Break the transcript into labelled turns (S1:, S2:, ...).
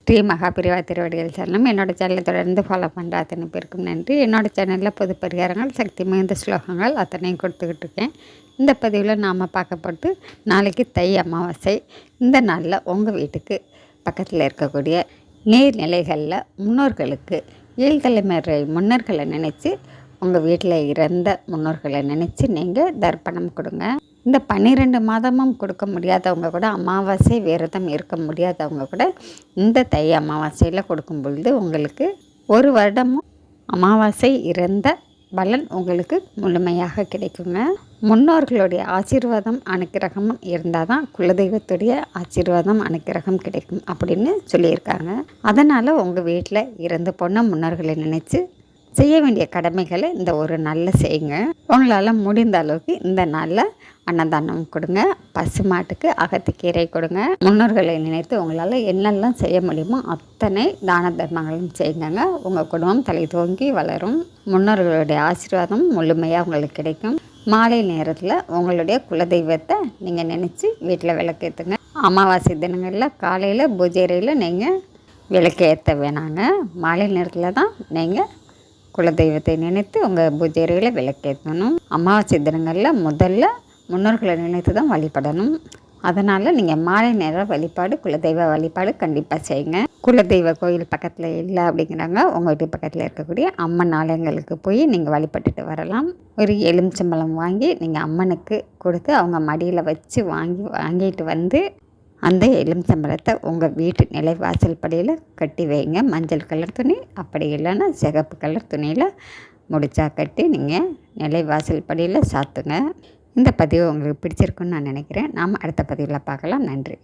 S1: ஸ்ரீ மகாபிரிவா திருவடிகள் சேனலும் என்னோடய சேனலை தொடர்ந்து ஃபாலோ பண்ணுற அத்தனை பேருக்கும் நன்றி. என்னோடய சேனலில் பொது பரிகாரங்கள், சக்தி மிகுந்த ஸ்லோகங்கள் அத்தனையும் கொடுத்துக்கிட்டு இருக்கேன். இந்த பதிவில் நாம் பார்க்கப்பட்டு நாளைக்கு தை அமாவாசை. இந்த நாளில் உங்கள் வீட்டுக்கு பக்கத்தில் இருக்கக்கூடிய நீர்நிலைகளில் முன்னோர்களுக்கு ஏழ்தலைமுறை முன்னோர்களை நினச்சி, உங்கள் வீட்டில் இறந்த முன்னோர்களை நினச்சி நீங்கள் தர்ப்பணம் கொடுங்க. இந்த 12 மாதமும் கொடுக்க முடியாதவங்க கூட, அமாவாசை விரதம் இருக்க முடியாதவங்க கூட இந்த தை அமாவாசையில் கொடுக்கும் பொழுது உங்களுக்கு ஒரு வருடமும் அமாவாசை இறந்த பலன் உங்களுக்கு முழுமையாக கிடைக்குங்க. முன்னோர்களுடைய ஆசீர்வாதம் அனுக்கிரகமும் இருந்தால் தான் குலதெய்வத்துடைய ஆசீர்வாதம் அனுக்கிரகம் கிடைக்கும் அப்படின்னு சொல்லியிருக்காங்க. அதனால் உங்கள் வீட்டில் இறந்து போன முன்னோர்களை நினச்சி செய்ய வேண்டிய கடமைகளை இந்த ஒரு நாளில் செய்யுங்க. உங்களால் முடிந்த அளவுக்கு இந்த நாளில் அன்னதானம் கொடுங்க, பசுமாட்டுக்கு அகத்திக்கீரை கொடுங்க. முன்னோர்களை நினைத்து உங்களால் என்னெல்லாம் செய்ய முடியுமோ அத்தனை தான தர்மங்களும் செய்யுங்க. உங்கள் குடும்பம் தலை தோங்கி வளரும். முன்னோர்களுடைய ஆசீர்வாதம் முழுமையாக உங்களுக்கு கிடைக்கும். மாலை நேரத்தில் உங்களுடைய குலதெய்வத்தை நீங்கள் நினச்சி வீட்டில் விளக்கேற்றுங்க. அமாவாசை தினங்களில் காலையில் பூஜை அறையில் நீங்கள் விளக்கேற்ற வேணாங்க. மாலை நேரத்தில் தான் நீங்கள் குலதெய்வத்தை நினைத்து உங்கள் பூஜை அறையில் விளக்கேற்றணும். அமாவாசை தினங்களில் முதல்ல முன்னோர்களை நினைத்து தான் வழிபடணும். அதனால் நீங்கள் மாலை நேர வழிபாடு, குலதெய்வ வழிபாடு கண்டிப்பாக செய்யுங்க. குலதெய்வ கோயில் பக்கத்தில் இல்லை அப்படிங்கிறாங்க, உங்கள் வீட்டு பக்கத்தில் இருக்கக்கூடிய அம்மன் ஆலயங்களுக்கு போய் நீங்கள் வழிபட்டுட்டு வரலாம். ஒரு எலுமிச்சம்பழம் வாங்கி நீங்கள் அம்மனுக்கு கொடுத்து அவங்க மடியில் வச்சு வாங்கிட்டு வந்து அந்த எலுமிச்சம்பழத்தை உங்கள் வீட்டு நிலைவாசல் படியில் கட்டி வைங்க. மஞ்சள் கலர் துணி, அப்படி இல்லைன்னா சிகப்பு கலர் துணியில் முடிச்சா கட்டி நீங்கள் நிலைவாசல் படியில் சாத்துங்க. இந்த பதிவு உங்களுக்கு பிடிச்சிருக்குன்னு நான் நினைக்கிறேன். நாம் அடுத்த பதிவில் பார்க்கலாம். நன்றி.